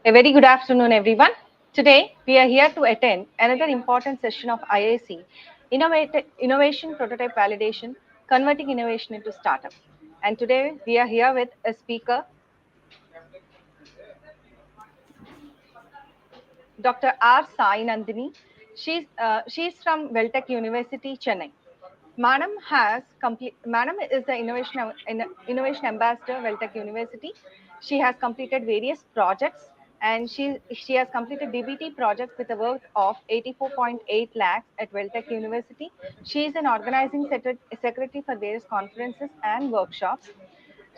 A very good afternoon, everyone. Today, we are here to attend another important session of IAC, Innovation Prototype Validation, Converting Innovation into Startup. And today, we are here with a speaker, Dr. R. Sai Nandini. She's from Veltech University, Chennai. Madam is the innovation ambassador Veltech University. She has completed various projects and she has completed DBT projects with a worth of 84.8 lakhs at Veltech University. She is an organizing secretary for various conferences and workshops.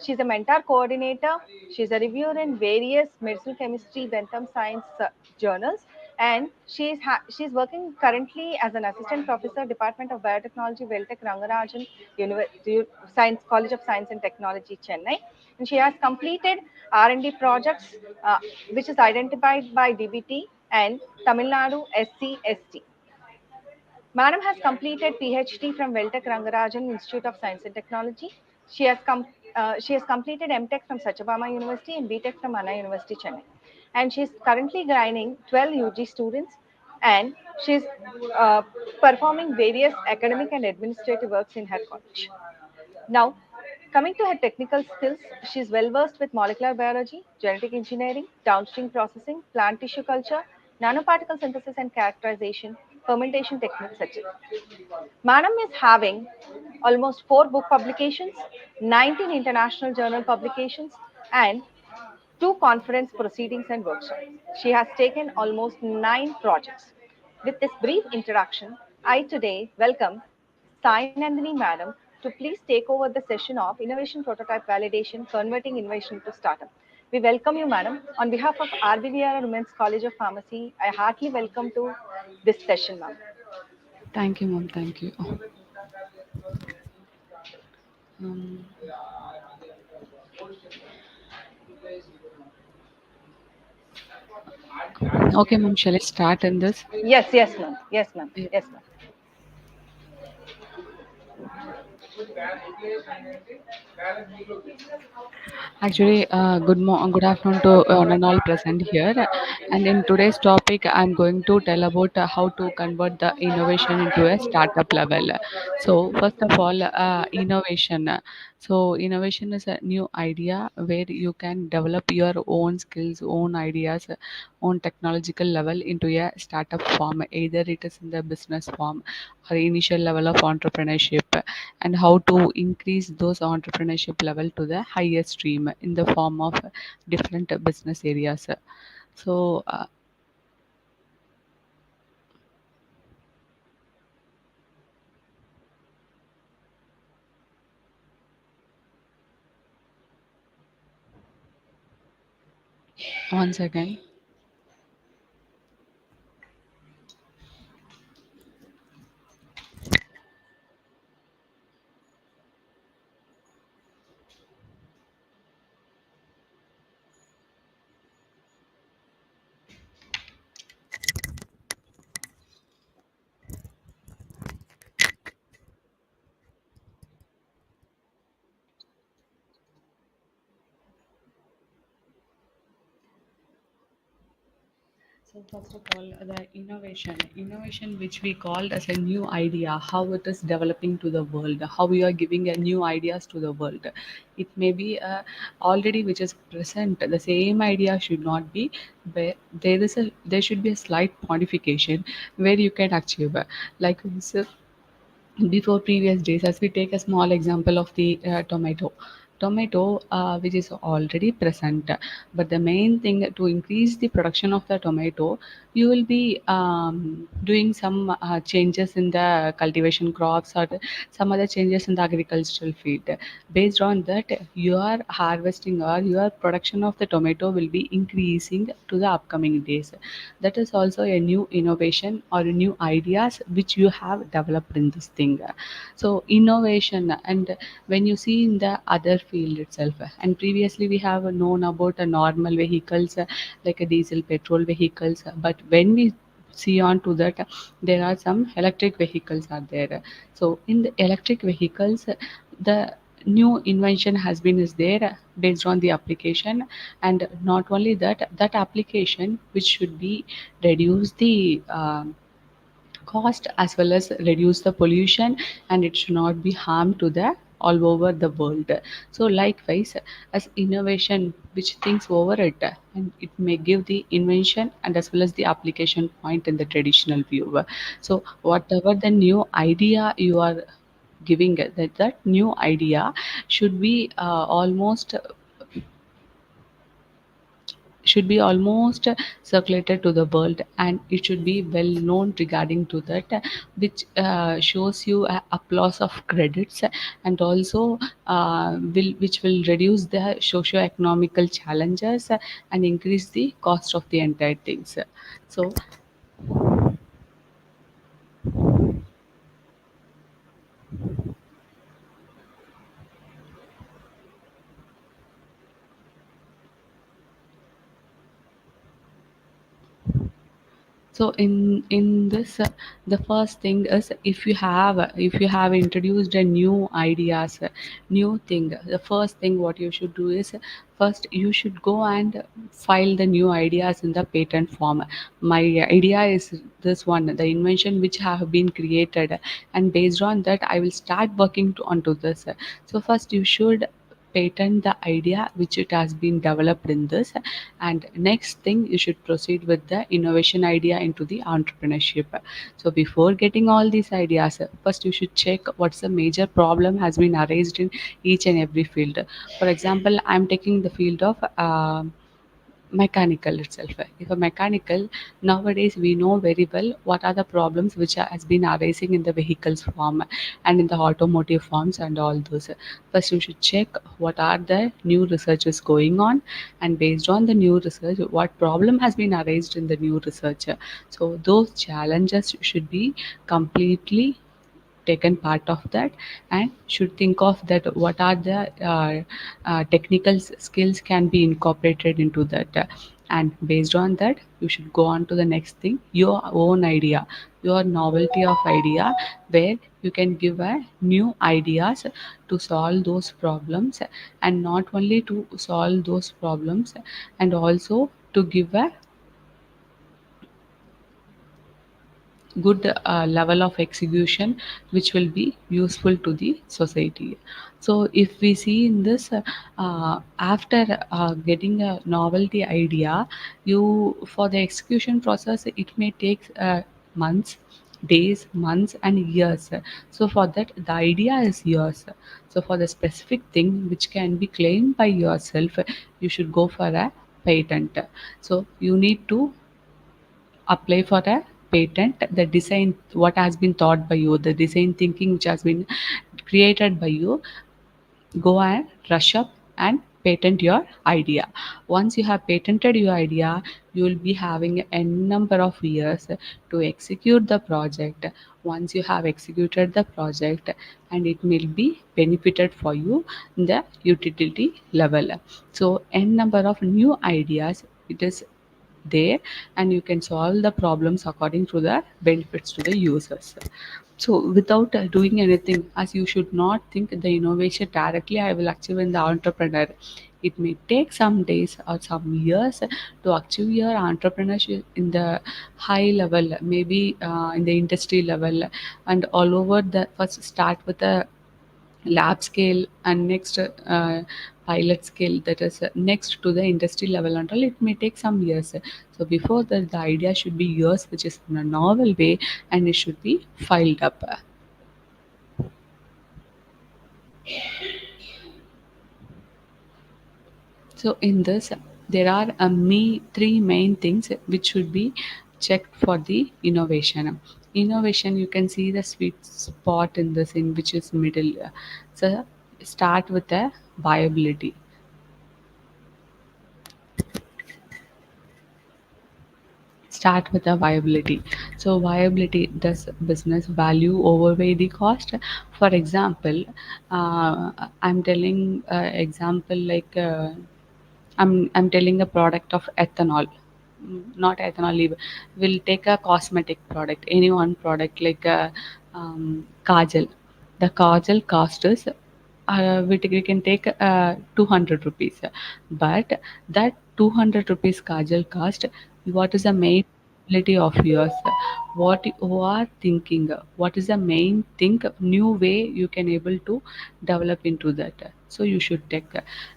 She's a mentor coordinator. She's a reviewer in various medicinal chemistry, Bentham Science journals, and she's working currently as an assistant professor, Department of Biotechnology, Veltech Rangarajan Science College of Science and Technology, Chennai. And she has completed R&D projects, which is identified by DBT and Tamil Nadu SCST. Madam has completed PhD from Veltech Rangarajan Institute of Science and Technology. She has completed MTech from Satyabama University and BTech from Anna University, Chennai. And she's currently guiding 12 UG students and she's uh, performing various academic and administrative works in her college. Now, coming to her technical skills, she's well versed with molecular biology, genetic engineering, downstream processing, plant tissue culture, nanoparticle synthesis and characterization, fermentation techniques, etc. Madam is having almost 4 book publications, 19 international journal publications, and 2 conference proceedings and workshops. She has taken almost 9 projects. With this brief introduction, I today welcome Sai Nandini Madam to please take over the session of Innovation Prototype Validation, Converting Innovation into Startup. We welcome you, Madam. On behalf of RBVRRIIC Women's College of Pharmacy, I heartily welcome to this session, ma'am. Thank you, mom. Thank you. Um, okay, mom. Shall I start in this? Yes, ma'am. Yes, ma'am. Yeah. Yes, ma'am. Actually, good afternoon to one and all present here. And in today's topic, I'm going to tell about how to convert the innovation into a startup level. So, first of all, innovation. So, innovation is a new idea where you can develop your own skills, own ideas, own technological level into a startup form. Either it is in the business form or initial level of entrepreneurship, and how to increase those entrepreneurship level to the highest stream in the form of different business areas. So, one second. So first of all, the innovation which we called as a new idea, how it is developing to the world, how we are giving a new ideas to the world. It may be already which is present. The same idea should not be, but there should be a slight modification where you can achieve. Like this, before previous days, as we take a small example of the tomato which is already present, but the main thing to increase the production of the tomato, you will be doing some changes in the cultivation crops or some other changes in the agricultural field. Based on that, your harvesting or your production of the tomato will be increasing to the upcoming days. That is also a new innovation or a new ideas which you have developed in this thing. So innovation, and when you see in the other field itself, and previously we have known about a normal vehicles, like a diesel petrol vehicles, but when we see on to that, there are some electric vehicles are there. So in the electric vehicles, the new invention has been is there based on the application. And not only that, that application which should be reduce the cost as well as reduce the pollution, and it should not be harm to the all over the world. So likewise, as innovation which thinks over it, and it may give the invention and as well as the application point in the traditional view. So whatever the new idea you are giving it, that new idea should be almost circulated to the world, and it should be well known regarding to that, which shows you a applause of credits, and also which will reduce the socio-economical challenges, and increase the cost of the entire things. So so in this, the first thing is, if you have introduced a new ideas, new thing, the first thing what you should do is, first you should go and file the new ideas in the patent form. My idea is this one, the invention which have been created, and based on that I will start working onto this. So first you should patent the idea which it has been developed in this, and next thing you should proceed with the innovation idea into the entrepreneurship. So before getting all these ideas, first you should check what's the major problem has been raised in each and every field. For example, I'm taking the field of mechanical itself. If a mechanical, nowadays we know very well what are the problems which has been arising in the vehicles form and in the automotive forms and all those. First, you should check what are the new researches going on, and based on the new research, what problem has been arised in the new research. So those challenges should be completely taken part of that, and should think of that what are the technical skills can be incorporated into that. And based on that you should go on to the next thing, your own idea, your novelty of idea, where you can give a new ideas to solve those problems, and not only to solve those problems, and also to give a good level of execution which will be useful to the society. So if we see in this, after getting a novelty idea, you for the execution process it may take months, days, months and years. So for that the idea is yours. So for the specific thing which can be claimed by yourself, you should go for a patent. So you need to apply for a patent, the design what has been thought by you, the design thinking which has been created by you, go and rush up and patent your idea. Once you have patented your idea, you will be having a number of years to execute the project. Once you have executed the project, and it will be benefited for you in the utility level. So n number of new ideas it is there, and you can solve the problems according to the benefits to the users. So without doing anything, as you should not think the innovation directly I will achieve in the entrepreneur. It may take some days or some years to achieve your entrepreneurship in the high level, maybe in the industry level, and all over the first start with a lab scale, and next pilot scale, that is next to the industry level until it may take some years. So before that the idea should be yours, which is in a novel way, and it should be filed up. So in this, there are three main things which should be checked for the innovation. Innovation, you can see the sweet spot in this, in which is middle. So start with the viability. Start with the viability. So viability, does business value overweigh the cost? For example, I'm telling example like. I'm telling the product of ethanol. Not ethanol. We'll take a cosmetic product, any one product like kajal. The kajal cost is we can take 200 rupees, but that 200 rupees kajal cost, what is the main ability of yours, what you are thinking, what is the main thing, new way you can able to develop into that. So you should take,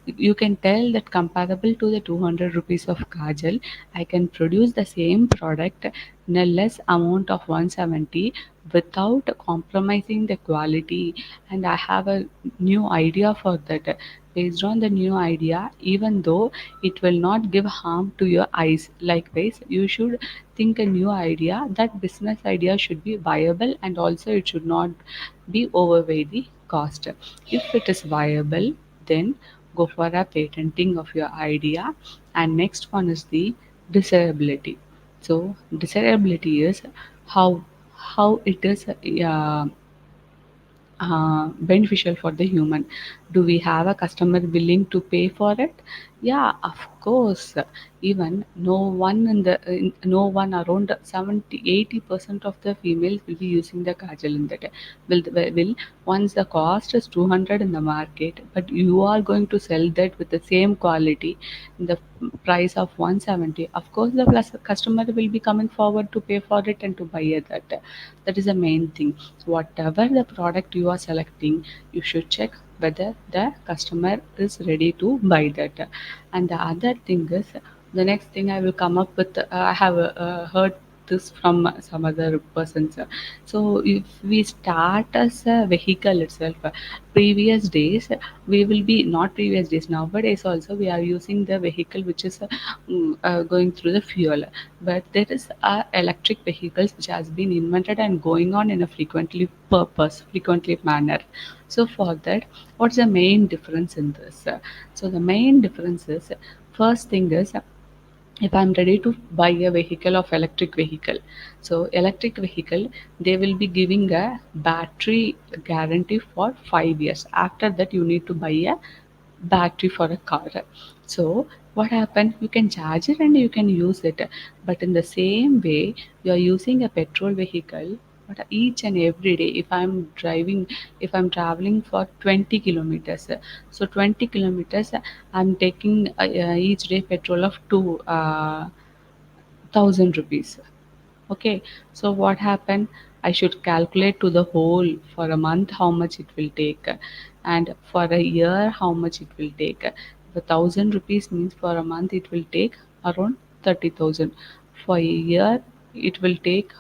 you can tell that comparable to the 200 rupees of kajal, I can produce the same product in a less amount of 170 without compromising the quality, and I have a new idea for that. Based on the new idea, even though it will not give harm to your eyes, likewise you should think a new idea. That business idea should be viable, and also it should not be overweigh the cost. If it is viable, then go for a patenting of your idea. And next one is the desirability. So desirability is how it is beneficial for the human. Do we have a customer willing to pay for it? Yeah, of course. Even no one around 70-80% of the females will be using the kajal in that. Will once the cost is 200 in the market, but you are going to sell that with the same quality in the price of 170, of course the plus customer will be coming forward to pay for it and to buy it. That is the main thing. Whatever the product you are selecting, you should check whether the customer is ready to buy that. And the other thing is, the next thing I will come up with, I have heard this from some other persons. So if we start as a vehicle itself, previous days we will be, not previous days, nowadays also we are using the vehicle which is going through the fuel, but there is electric vehicles which has been invented and going on in a frequently manner. So for that, what's the main difference in this? So the main difference is, first thing is, if I'm ready to buy a vehicle of electric vehicle, so electric vehicle, they will be giving a battery guarantee for 5 years. After that you need to buy a battery for a car. So what happened, you can charge it and you can use it, but in the same way you are using a petrol vehicle. But each and every day, if I'm traveling for 20 kilometers, so 20 kilometers, I'm taking each day petrol of 2,000 rupees. Okay, so what happened? I should calculate to the whole for a month how much it will take, and for a year how much it will take. The 1,000 rupees means for a month it will take around 30,000. For a year it will take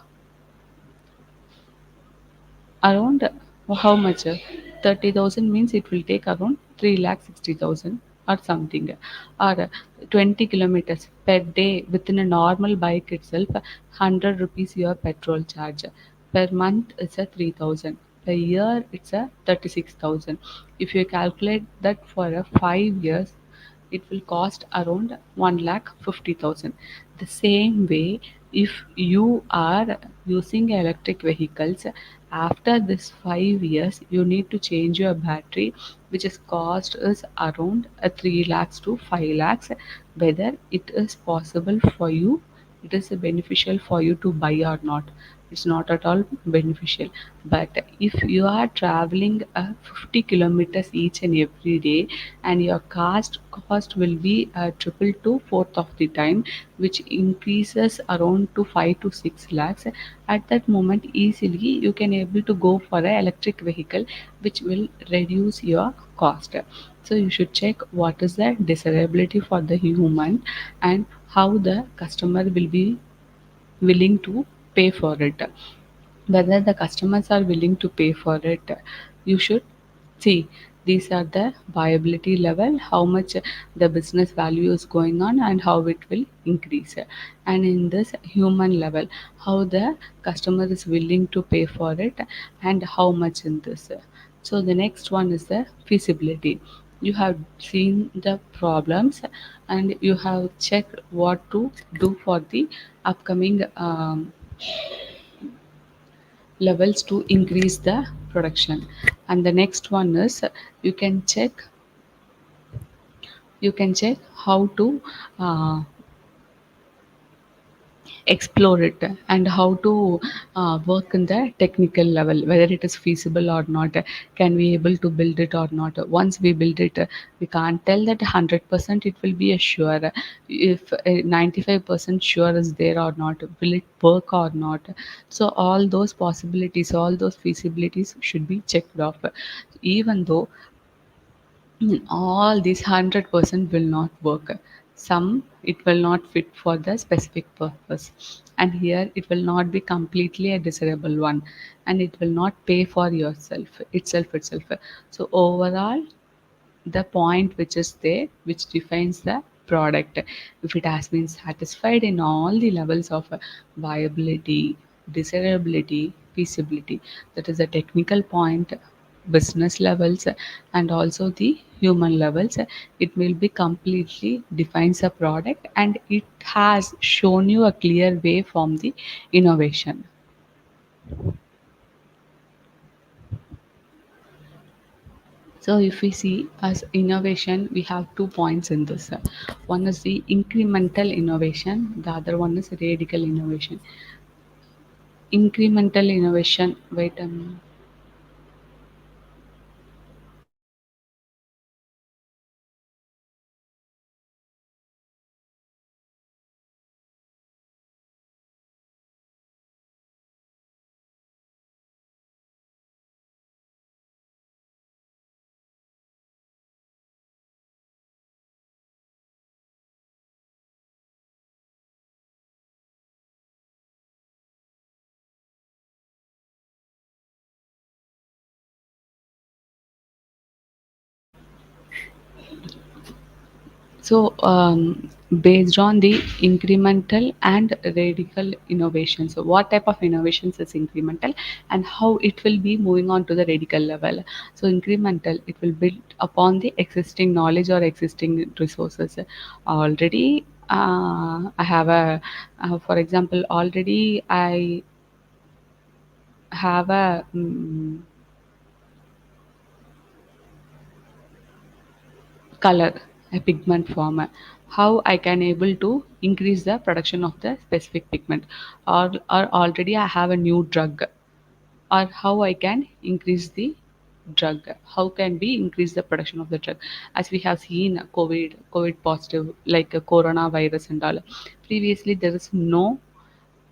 around, how much? 30,000 means it will take around 3,60,000 or something. Or 20 kilometers per day within a normal bike itself, 100 rupees your petrol charge. Per month it's a 3,000. Per year it's a 36,000. If you calculate that for a 5 years, it will cost around 1,50,000. The same way, if you are using electric vehicles, after this 5 years, you need to change your battery, which is cost is around 3 lakhs to 5 lakhs. Whether it is possible for you, it is beneficial for you to buy or not. It's not at all beneficial. But if you are traveling 50 kilometers each and every day, and your cost will be triple to fourth of the time, which increases around to 5 to 6 lakhs, at that moment easily you can able to go for an electric vehicle, which will reduce your cost. So you should check what is the desirability for the human, and how the customer will be willing to pay for it. Whether the customers are willing to pay for it, you should see. These are the viability level, how much the business value is going on and how it will increase. And in this human level, how the customer is willing to pay for it, and how much in this. So the next one is the feasibility. You have seen the problems, and you have checked what to do for the upcoming levels to increase the production. And the next one is, you can check how to uh, explore it, and how to work in the technical level, whether it is feasible or not, can we able to build it or not. Once we build it, we can't tell that 100% it will be a sure. If 95% sure is there or not, will it work or not. So all those possibilities, all those feasibilities should be checked off. Even though all these 100% will not work, some it will not fit for the specific purpose, and here it will not be completely a desirable one, and it will not pay for yourself itself. So overall, the point which is there, which defines the product, if it has been satisfied in all the levels of viability, desirability, feasibility, that is the technical point, business levels, and also the human levels, it will be completely defines a product, and it has shown you a clear way from the innovation. So if we see as innovation, we have 2 points in this. One is the incremental innovation, the other one is radical innovation. Incremental innovation, wait a minute. So, based on the incremental and radical innovation, so what type of innovations is incremental and how it will be moving on to the radical level? So, incremental, it will build upon the existing knowledge or existing resources. Already, I have for example, already I have color, a pigment form, how I can able to increase the production of the specific pigment, or already I have a new drug, or how I can increase the drug, how can we increase the production of the drug. As we have seen covid positive, like a coronavirus and all, previously there is no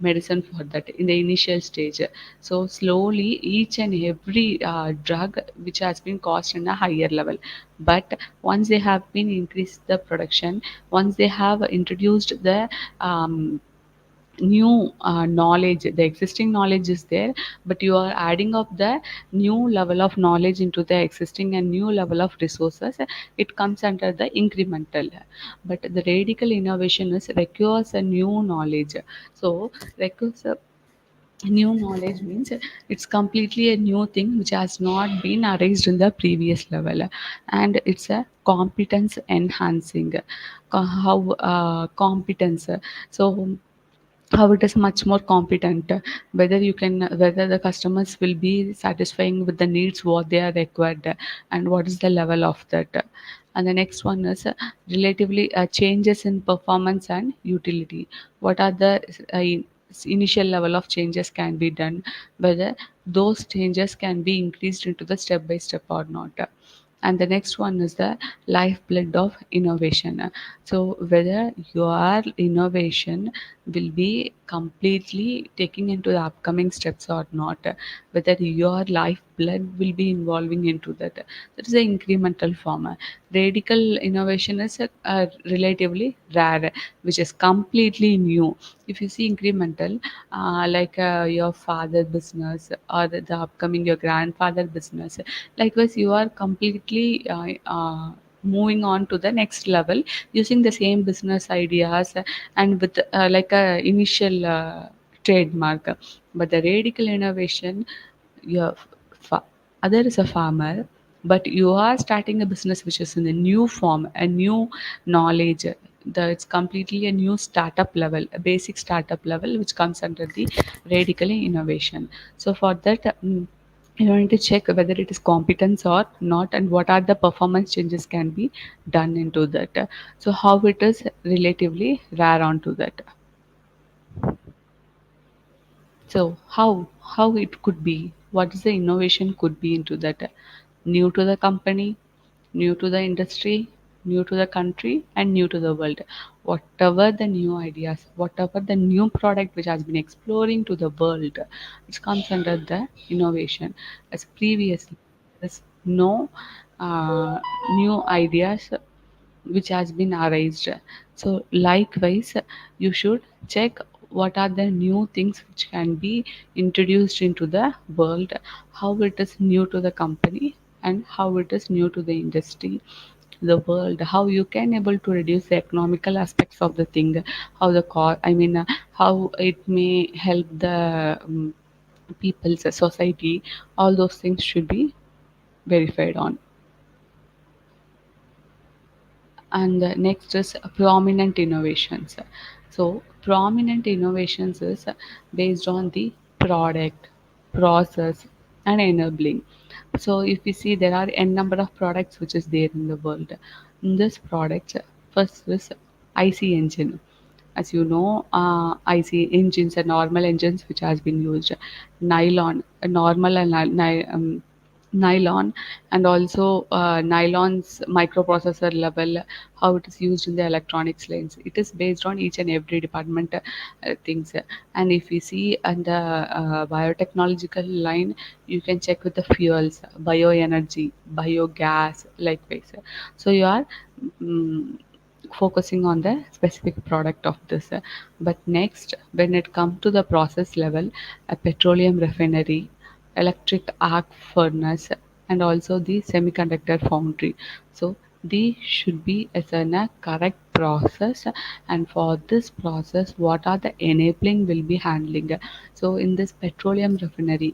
medicine for that in the initial stage. So slowly, each and every drug which has been cost in a higher level, but once they have been increased the production, once they have introduced the new knowledge, the existing knowledge is there, but you are adding up the new level of knowledge into the existing and new level of resources, it comes under the incremental. But the radical innovation is requires a new knowledge. So requires a new knowledge means it's completely a new thing which has not been arranged in the previous level, and it's a competence enhancing. How competence, so how it is much more competent, whether you can, whether the customers will be satisfying with the needs what they are required, and what is the level of that. And the next one is relatively changes in performance and utility. What are the initial level of changes can be done, whether those changes can be increased into the step by step or not. And the next one is the lifeblood of innovation. So whether your innovation will be completely taking into the upcoming steps or not, whether your lifeblood will be involving into that. That is the incremental form. Radical innovation is relatively rare, which is completely new. If you see incremental, like your father business or the upcoming your grandfather business, likewise you are completely moving on to the next level using the same business ideas, and with like a initial trademark. But the radical innovation, your fa- other is a farmer, but you are starting a business which is in a new form, a new knowledge. It's completely a new startup level, a basic startup level, which comes under the radically innovation. So for that, you need to check whether it is competence or not, and what are the performance changes can be done into that. So how it is relatively rare onto that. So how it could be? What is the innovation could be into that? New to the company, new to the industry, new to the country, and new to the world. Whatever the new ideas, whatever the new product which has been exploring to the world, it comes under the innovation. As previously, there's no uh, new ideas which has been erased. So, likewise, you should check what are the new things which can be introduced into the world, how it is new to the company, and how it is new to the industry, the world, how you can able to reduce the economical aspects of the thing, how the how it may help the people's society. All those things should be verified on. And the next is prominent innovations. So prominent innovations is based on the product, process, and enabling. So if we see, there are n number of products which is there in the world. In this product, first is IC engine. As you know, IC engines are normal engines which has been used. Nylon, a normal and nylon, and also nylon's microprocessor level, how it is used in the electronics lanes. It is based on each and every department things. And if we see on the biotechnological line, you can check with the fuels, bioenergy, biogas, likewise. So you are mm focusing on the specific product of this. But next, when it comes to the process level, a petroleum refinery, electric arc furnace, and also the semiconductor foundry. So these should be as in a correct process, and for this process, what are the enabling will be handling. So in this petroleum refinery,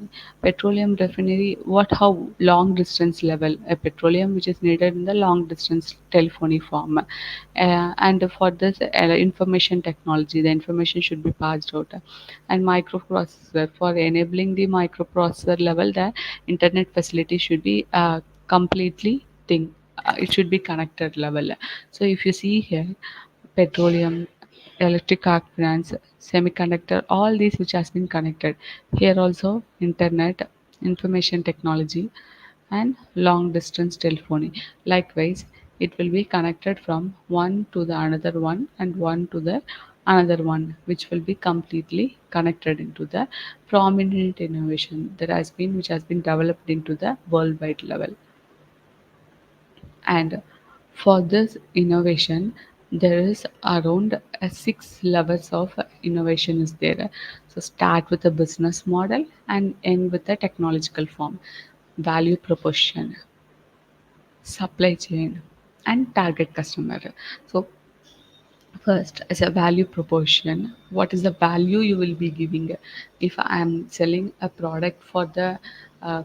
what how long distance level a petroleum which is needed in the long distance telephony form, and for this information technology, the information should be passed out, and microprocessor for enabling the microprocessor level, the internet facility should be completely thing. It should be connected level. So if you see here, petroleum, electric arc furnace, semiconductor, all these which has been connected. Here also internet, information technology, and long distance telephony. Likewise, it will be connected from one to the another one and one to the another one, which will be completely connected into the prominent innovation that has been which has been developed into the worldwide level. And for this innovation, there is around six levels of innovation is there. So start with a business model and end with a technological form, value proposition, supply chain, and target customer. So first, as a value proposition, what is the value you will be giving? If I am selling a product for the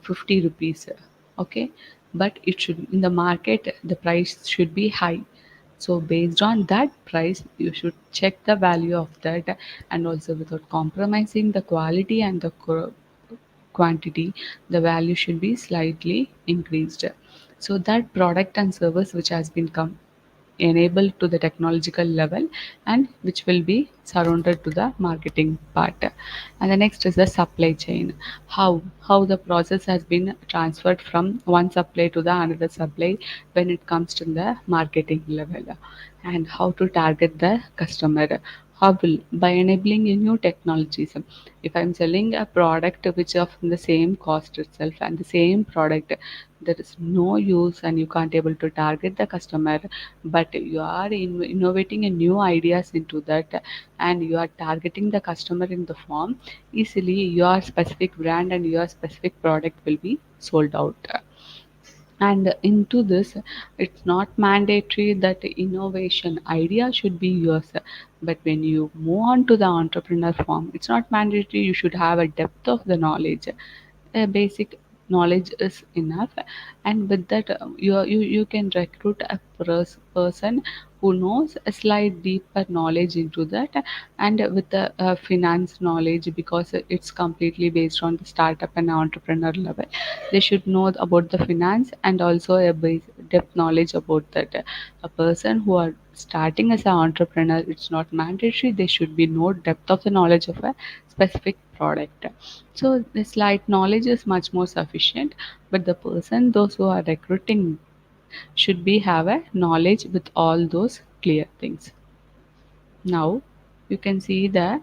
50 rupees, okay, but it should in the market the price should be high. So based on that price, you should check the value of that, and also without compromising the quality and the quantity, the value should be slightly increased. So that product and service which has been enabled to the technological level, and which will be surrounded to the marketing part. And the next is the supply chain, how the process has been transferred from one supply to the another supply when it comes to the marketing level, and how to target the customer. How will by enabling a new technologies. If I'm selling a product which of the same cost itself and the same product, there is no use and you can't able to target the customer, but you are innovating a new ideas into that, and you are targeting the customer in the form easily, your specific brand and your specific product will be sold out. And into this, it's not mandatory that the innovation idea should be yours, but when you move on to the entrepreneur form, it's not mandatory you should have a depth of the knowledge, a basic knowledge is enough, and with that you can recruit a person who knows a slight deeper knowledge into that, and with the finance knowledge, because it's completely based on the startup and entrepreneur level. They should know about the finance and also a base depth knowledge about that. A person who are starting as an entrepreneur, it's not mandatory they should be no depth of the knowledge of a specific product. So the slight knowledge is much more sufficient, but the person, those who are recruiting, should be have a knowledge with all those clear things. Now you can see the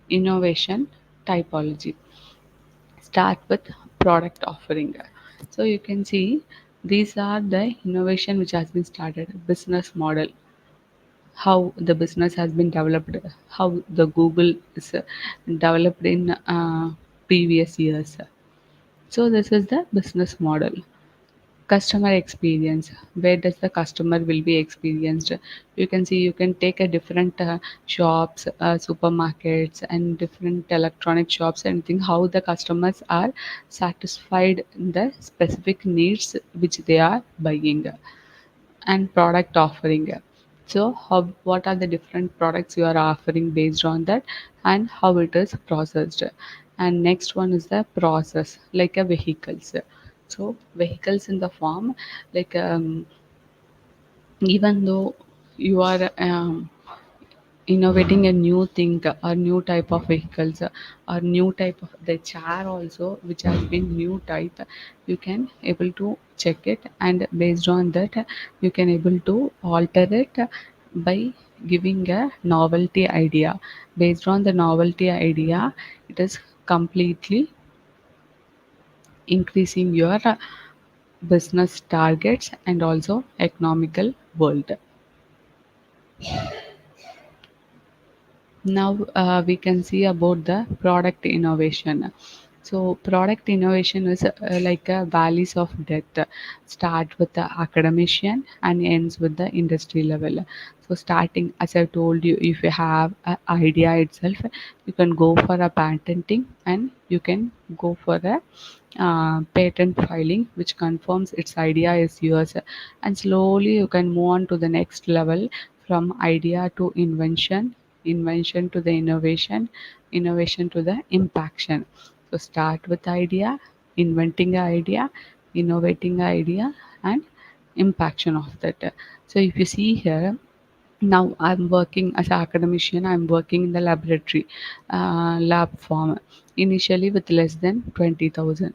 innovation typology. Start with product offering. So you can see these are the innovation which has been started. Business model, how the business has been developed, how the Google is developed in previous years. So this is the business model. Customer experience, where does the customer will be experienced. You can see you can take a different shops, supermarkets and different electronic shops, and think how the customers are satisfied in the specific needs which they are buying. And product offering, so how, what are the different products you are offering based on that, and how it is processed. And next one is the process, like a vehicles. So vehicles in the form, like even though you are innovating a new thing or new type of vehicles, or new type of the chair also which has been new type, you can able to check it, and based on that you can able to alter it by giving a novelty idea. Based on the novelty idea, it is completely increasing your business targets and also economical world. Now we can see about the product innovation. So product innovation is like a valleys of death. Start with the academician and ends with the industry level. So starting, as I told you, if you have an idea itself, you can go for a patenting, and you can go for a patent filing which confirms its idea is yours, and slowly you can move on to the next level, from idea to invention, invention to the innovation, innovation to the impaction. So start with idea, inventing an idea, innovating an idea, and impaction of that. So if you see here, now I'm working as an academician, I'm working in the laboratory, lab form, initially with less than 20,000.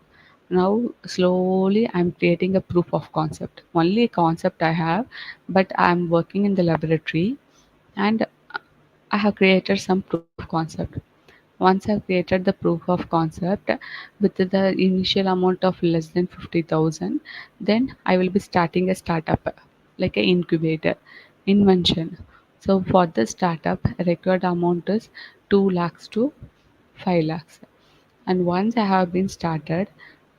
Now slowly I'm creating a proof of concept, only a concept I have, but I'm working in the laboratory, and I have created some proof of concept. Once I've created the proof of concept with the initial amount of less than 50,000, then I will be starting a startup, like an incubator, invention. So for the startup, required amount is 2 lakhs to 5 lakhs. And once I have been started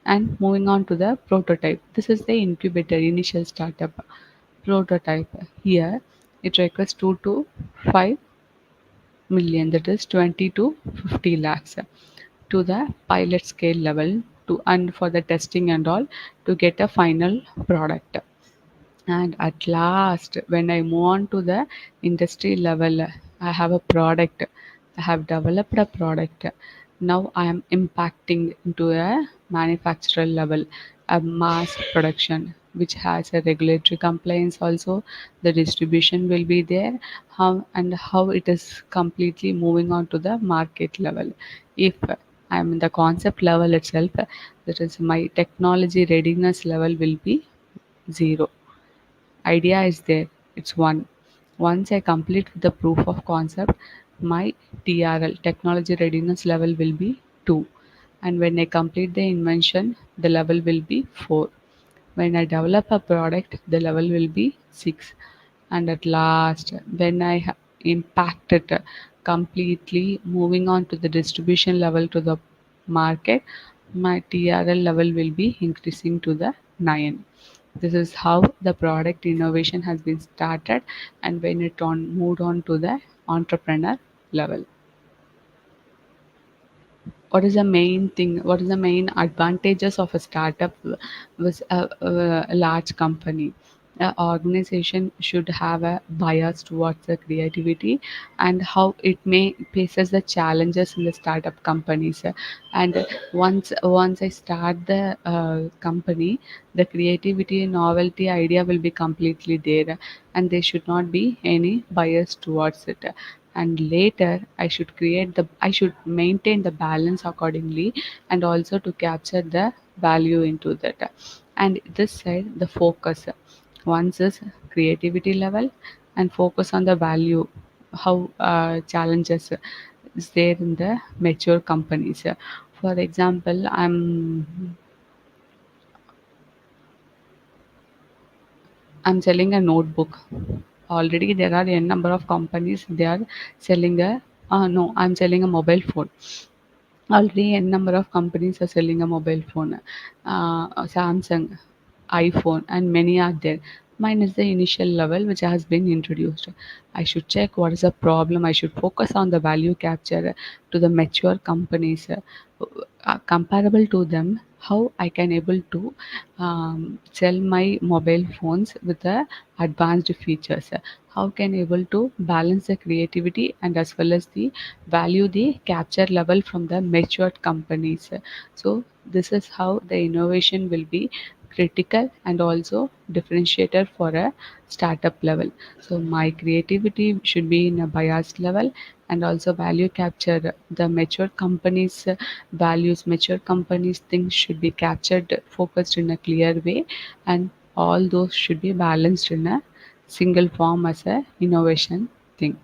and moving on to the prototype, this is the incubator, initial startup prototype. Here it requires 2 to 5 million, that is 20 to 50 lakhs, to the pilot scale level, to and for the testing and all, to get a final product. And at last, when I move on to the industry level, I have a product, I have developed a product. Now I am impacting into a manufacturer level, a mass production, which has a regulatory compliance also. The distribution will be there, how and how it is completely moving on to the market level. If I'm in the concept level itself, that is my technology readiness level will be zero. Idea is there, it's one. Once I complete the proof of concept, my TRL, technology readiness level, will be 2. And when I complete the invention, the level will be 4. When I develop a product, the level will be 6. And at last, when I impact it completely, moving on to the distribution level to the market, my TRL level will be increasing to the 9. This is how the product innovation has been started, and when it on moved on to the entrepreneur level. what is the main thing, what is the main advantages of a startup with a large company. The organization should have a bias towards the creativity and how it may faces the challenges in the startup companies. And once I start the company, the creativity and novelty idea will be completely there, and there should not be any bias towards it. And later I should maintain the balance accordingly, and also to capture the value into that. And this side, the focus once is creativity level, and focus on the value, how challenges is there in the mature companies. For example, I'm selling a notebook. Already there are a number of companies, they are selling a no, I'm selling a mobile phone. Already a number of companies are selling a mobile phone, Samsung, iPhone, and many are there. Mine is the initial level which has been introduced. I should check what is the problem. I should focus on the value capture to the mature companies, comparable to them. How I can able to sell my mobile phones with the advanced features. How can able to balance the creativity and as well as the value the capture level from the matured companies. So this is how the innovation will be critical and also differentiator for a startup level. So my creativity should be in a biased level, and also value capture the mature companies values, mature companies things should be captured focused in a clear way, and all those should be balanced in a single form as a innovation thing.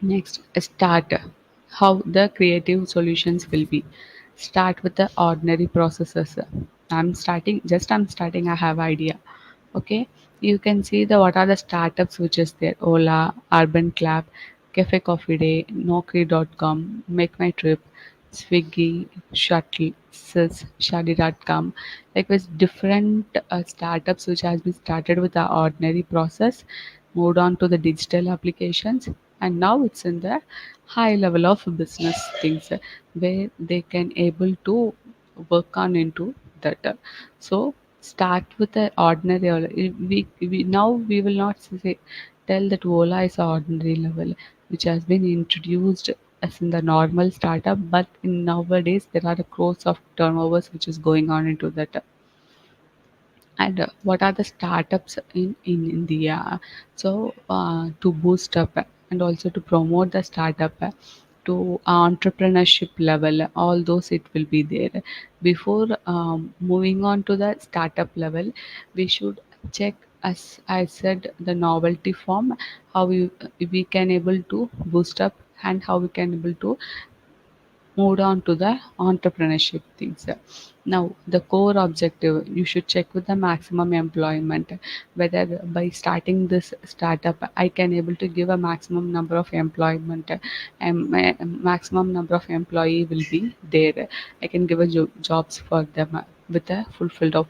Next, start. How the creative solutions will be. Start with the ordinary processes. I'm starting, I have idea. Okay, you can see the what are the startups which is there. Ola, Urban Clap, Cafe Coffee Day, Naukri.com, Make My Trip, Swiggy, Shuttle, Sys, Shadi.com. Like with different startups which has been started with the ordinary process, moved on to the digital applications, and now it's in the high level of business things, where they can able to work on into that. So start with the ordinary. Now we will not say tell that Ola is a ordinary level which has been introduced as in the normal startup, but in nowadays there are the crores of turnovers which is going on into that. And what are the startups in India? So to boost up and also to promote the startup to entrepreneurship level, all those it will be there. Before moving on to the startup level, we should check, as I said, the novelty form, how we can able to boost up, and how we can able to moved on to the entrepreneurship things. Now, the core objective, you should check with the maximum employment, whether by starting this startup, I can able to give a maximum number of employment, and maximum number of employee will be there. I can give a jobs for them with a fulfilled of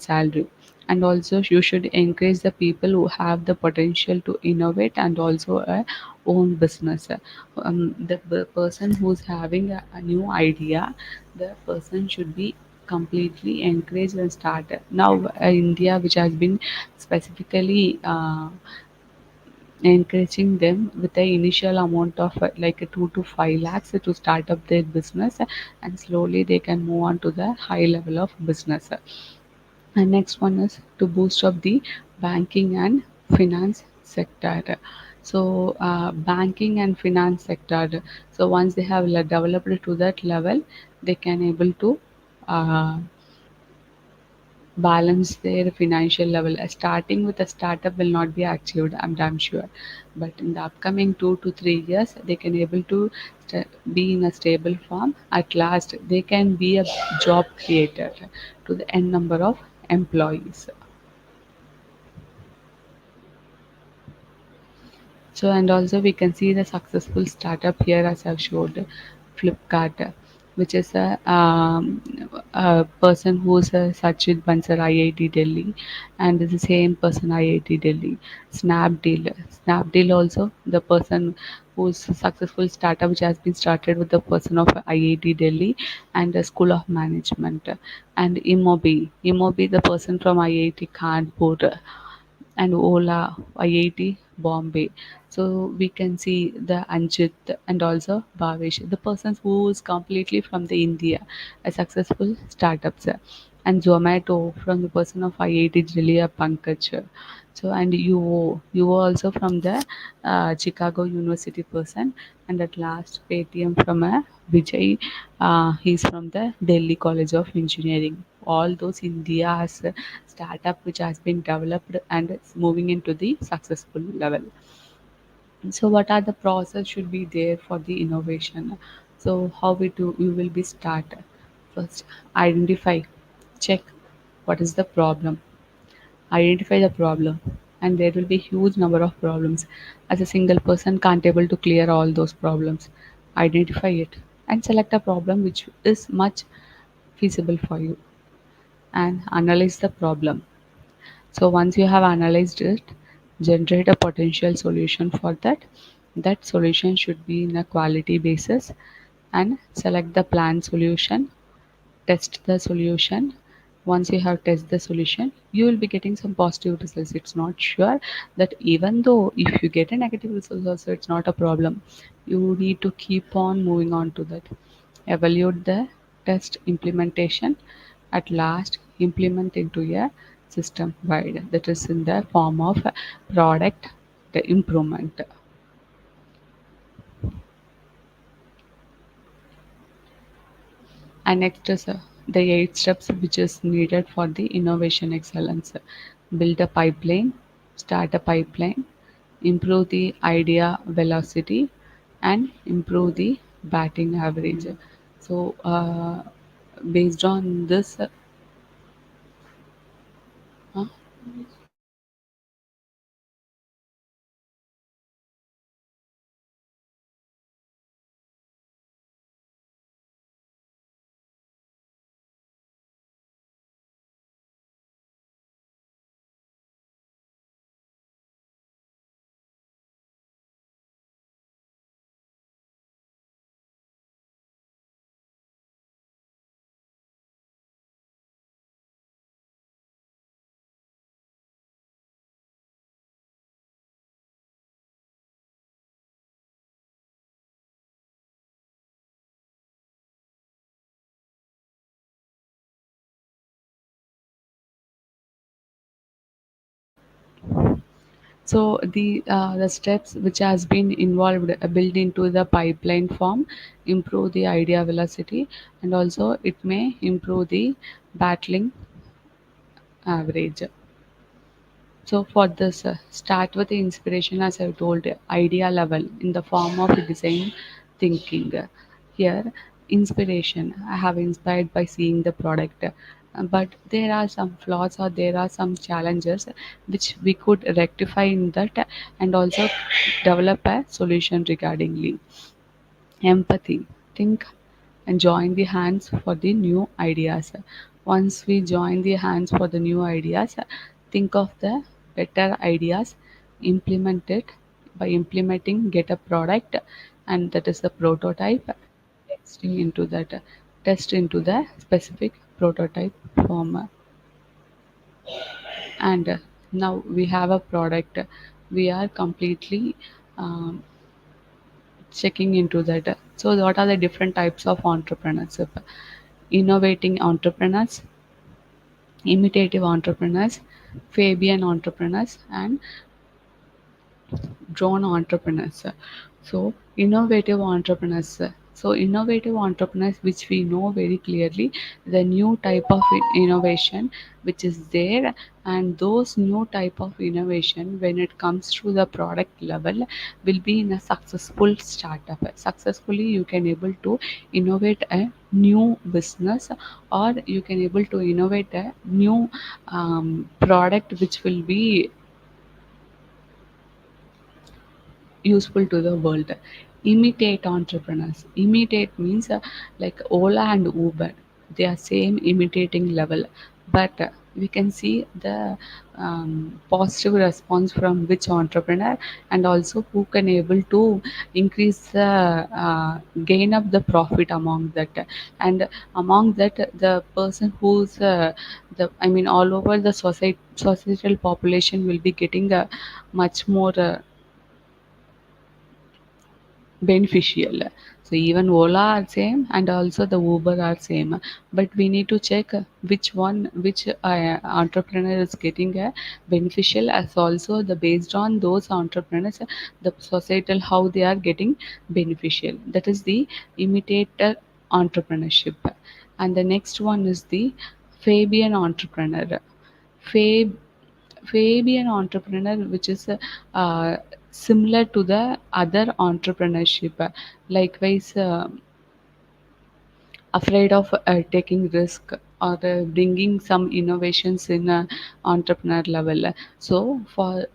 salary. And also you should encourage the people who have the potential to innovate and also own business. The person who's having a new idea, the person should be completely encouraged and started. Now India, which has been specifically encouraging them with the initial amount of like a 2 to 5 lakhs to start up their business, and slowly they can move on to the high level of business. And next one is to boost up the banking and finance sector. So banking and finance sector. So once they have developed to that level, they can able to uh, balance their financial level. Starting with a startup will not be achieved, I'm damn sure. But in the upcoming 2 to 3 years, they can able to be in a stable form. At last, they can be a job creator to the n number of employees. So, and also we can see the successful startup here as I've showed, Flipkart. which is a person who's a Sachit Bansal IIT Delhi, and is the same person IIT Delhi. Snapdeal also the person who's successful startup which has been started with the person of IIT Delhi and the School of Management, and Imobi the person from IIT Kanpur and Ola, IIT Bombay. So we can see the Anjit and also Bhavesh, the persons who is completely from the India, a successful startups, and Zomato from the person of IIT Delhi, Pankaj. So and you were also from the Chicago University person, and at last Paytm from a Vijay, he's from the Delhi College of Engineering. All those India has a startup which has been developed and it's moving into the successful level. So what are the process should be there for the innovation? So how we will be start first identify, check what is the problem, identify the problem, and there will be huge number of problems. As a single person can't able to clear all those problems. Identify it and select a problem which is much feasible for you and analyze the problem. So once you have analyzed it, generate a potential solution for that. That solution should be in a quality basis and select the planned solution, test the solution. Once you have tested the solution, you will be getting some positive results. It's not sure that even though if you get a negative result also it's not a problem. You need to keep on moving on to that. Evaluate the test implementation. At last implement into a system wide, that is in the form of product the improvement. And next is the 8 steps which is needed for the innovation excellence. Build a pipeline, start a pipeline, improve the idea velocity, and improve the batting average. So, based on this, uh, so the steps which has been involved built into the pipeline form improve the idea velocity, and also it may improve the battling average. So for this, start with the inspiration as I told, idea level in the form of design thinking. Here, inspiration. I have inspired by seeing the product, but there are some flaws or there are some challenges which we could rectify in that, and also develop a solution regardingly. Empathy. Think and join the hands for the new ideas. Once we join the hands for the new ideas, think of the better ideas, implement it. By implementing, get a product, and that is the prototype. Testing into that, test into the specific prototype form, and now we have a product. We are completely um, checking into that. So, what are the different types of entrepreneurship? Innovating entrepreneurs, imitative entrepreneurs, Fabian entrepreneurs, and drone entrepreneurs. So innovative entrepreneurs. So innovative entrepreneurs, which we know very clearly, the new type of innovation which is there, and those new type of innovation when it comes to the product level will be in a successful startup. Successfully, you can able to innovate a new business, or you can able to innovate a new product which will be useful to the world. imitate entrepreneurs. Imitate means like Ola and Uber. They are same imitating level, but we can see the positive response from which entrepreneur, and also who can able to increase the gain of the profit among that, and among that the person who's the I mean all over the societal population will be getting a much more beneficial. So even Ola are same and also the Uber are same, but we need to check which entrepreneur is getting a beneficial, as also the based on those entrepreneurs the societal how they are getting beneficial. That is the imitator entrepreneurship. And the next one is the Fabian entrepreneur. Fab Fabian entrepreneur, which is similar to the other entrepreneurship. Likewise, afraid of taking risk or bringing some innovations in entrepreneur level. So for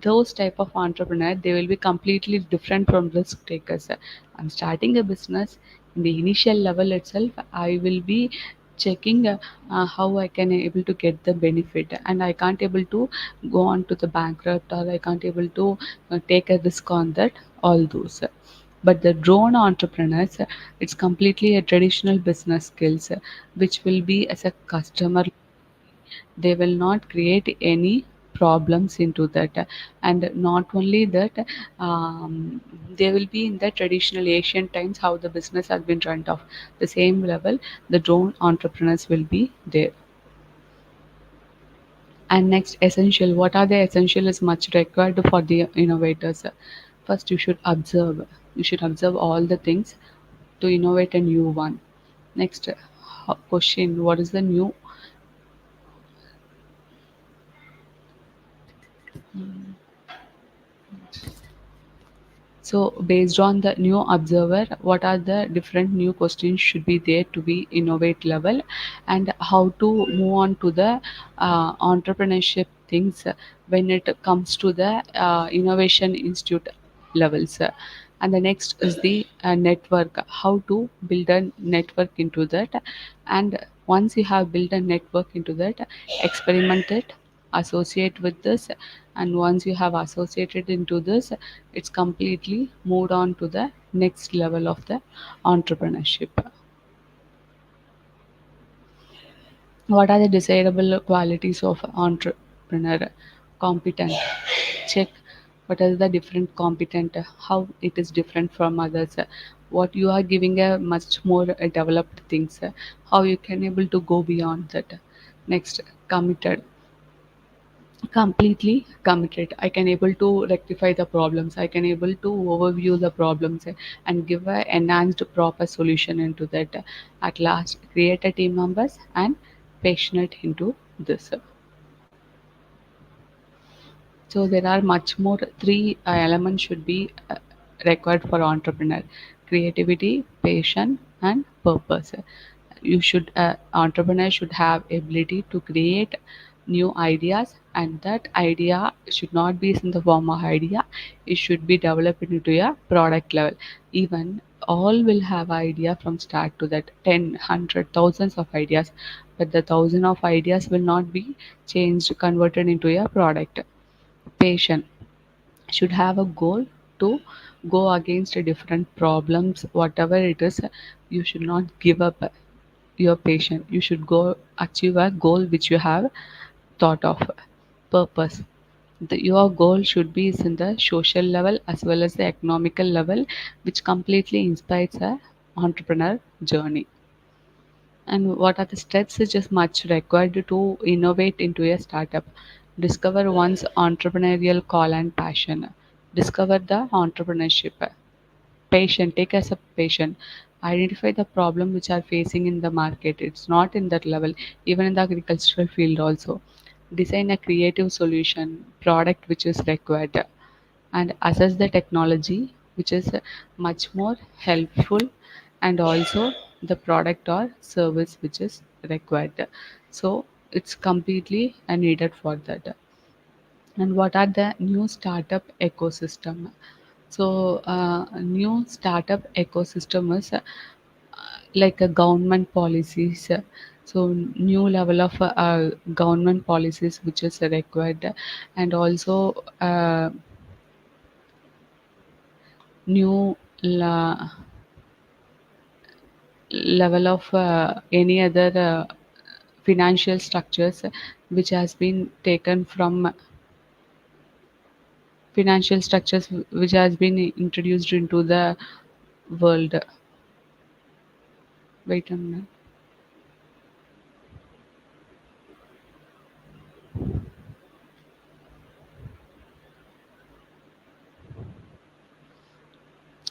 those type of entrepreneur, they will be completely different from risk takers. I'm starting a business. In the initial level itself, I will be checking how I can able to get the benefit, and I can't able to go on to the bankrupt, or I can't able to take a risk on that, all those. But the drone entrepreneurs, it's completely a traditional business skills, which will be as a customer, they will not create any problems into that. And not only that, they will be in the traditional Asian times how the business has been run off the same level, the drone entrepreneurs will be there. And next, essential, what are the essential is much required for the innovators. First, you should observe all the things to innovate a new one. Next, question, what is the new. So, based on the new observer, what are the different new questions should be there to be innovate level, and how to move on to the entrepreneurship things when it comes to the innovation institute levels. And the next is the network, how to build a network into that. And once you have built a network into that, experiment it, associate with this, and once you have associated into this, it's completely moved on to the next level of the entrepreneurship. What are the desirable qualities of entrepreneur? Competent. Check. What are the different competent? How it is different from others? What you are giving a much more developed things. How you can able to go beyond that. Next, committed. Completely committed. I can able to rectify the problems, I can able to overview the problems, and give a enhanced proper solution into that. At last, create a team members and passionate into this. So there are much more three elements should be required for entrepreneur: creativity, passion, and purpose. You should entrepreneur should have ability to create new ideas, and that idea should not be in the form of idea. It should be developed into a product level. Even all will have idea from start to that 10, 100, thousands of ideas, but the thousand of ideas will not be changed, converted into a product. Patient should have a goal to go against different problems, whatever it is. You should not give up your patient. You should go achieve a goal which you have thought of. Purpose. Your goal should be is in the social level as well as the economical level, which completely inspires a entrepreneur journey. And what are the steps which is much required to innovate into a startup? Discover one's entrepreneurial call and passion. Discover the entrepreneurship. Patient, take as a patient. Identify the problem which are facing in the market. It's not in that level, even in the agricultural field also. Design a creative solution, product which is required, and assess the technology which is much more helpful, and also the product or service which is required. So it's completely needed for that. And what are the new startup ecosystem? So, a new startup ecosystem is like a government policies. So, new level of government policies which is required, and also new la- level of any other financial structures which has been taken from financial structures which has been introduced into the world. Wait a minute.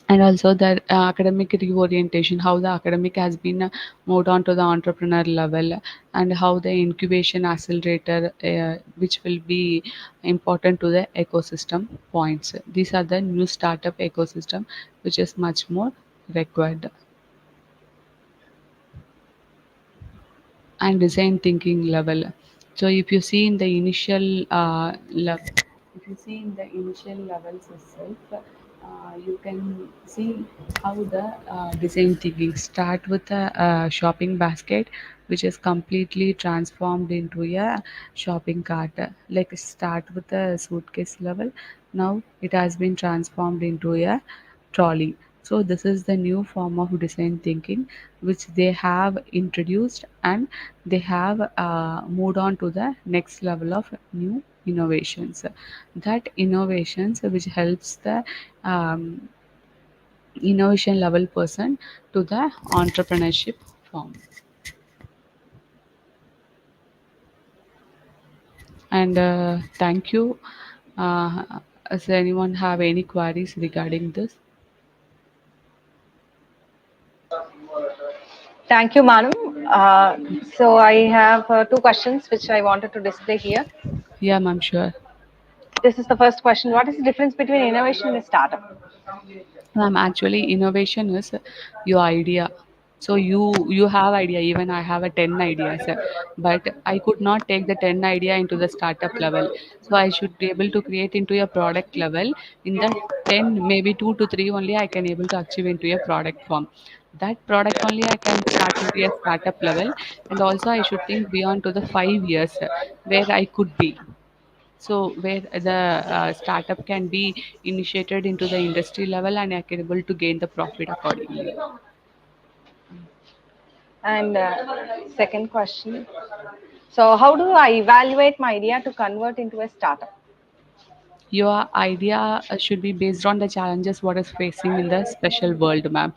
And also the academic reorientation, how the academic has been moved on to the entrepreneur level, and how the incubation accelerator which will be important to the ecosystem points. These are the new startup ecosystem which is much more required. And design thinking level. So if you see in the initial if you see in the initial levels itself, you can see how the design thinking start with a shopping basket, which is completely transformed into a shopping cart. Like start with a suitcase level, now it has been transformed into a trolley. So this is the new form of design thinking which they have introduced, and they have moved on to the next level of new innovations. That innovations which helps the um, innovation level person to the entrepreneurship form. And thank you. Does anyone have any queries regarding this? Thank you, Manu. So I have two questions which I wanted to display here. Yeah, ma'am, sure. This is the first question. What is the difference between innovation and startup? Actually, innovation is your idea. So you have idea. Even I have a 10 ideas, but I could not take the 10 idea into the startup level. So I should be able to create into a product level. In the 10, maybe 2 to 3 only I can able to achieve into a product form. That product only I can start into a startup level, and also I should think beyond to the 5 years where I could be. So where the startup can be initiated into the industry level, and I can able to gain the profit accordingly. And second question. So how do I evaluate my idea to convert into a startup? Your idea should be based on the challenges what is facing in the special world, ma'am.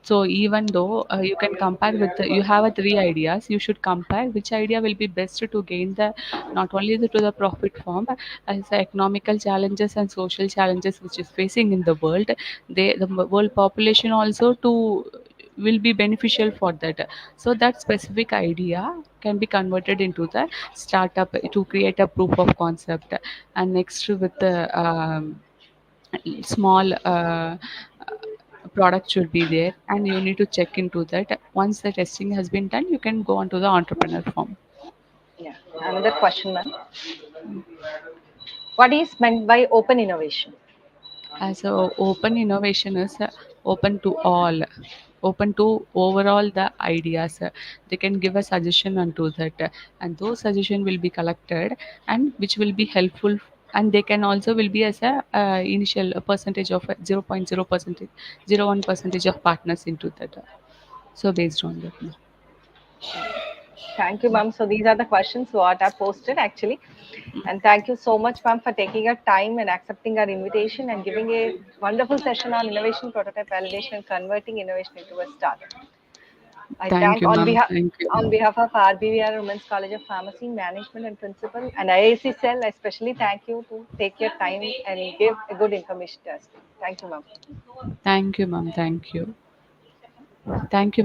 So even though you can compare with you have a 3 ideas, you should compare which idea will be best to gain the not only to the profit form, but as the economical challenges and social challenges which is facing in the world. The world population also to will be beneficial for that. So that specific idea can be converted into the startup to create a proof of concept. And next with the small product should be there, and you need to check into that. Once the testing has been done, you can go on to the entrepreneur form. Yeah. Another question, ma'am. What is meant by open innovation? As a open innovation is open to all, open to overall the ideas. They can give a suggestion onto that, and those suggestion will be collected and which will be helpful. And they can also will be as a initial percentage of 0.0 percentage, 0.01 percentage of partners into that. So based on that, ma'am. Thank you, ma'am. So these are the questions what I posted actually. And thank you so much, ma'am, for taking your time and accepting our invitation and giving a wonderful session on innovation, prototype validation, and converting innovation into a startup. I Thank thank you, ma'am. Thank on you. behalf of RBVR Women's College of Pharmacy Management and Principal and IAC Cell. I especially thank you to take your time and give a good information to us. Thank you, ma'am. Thank you, ma'am. Thank you. Thank you, ma'am.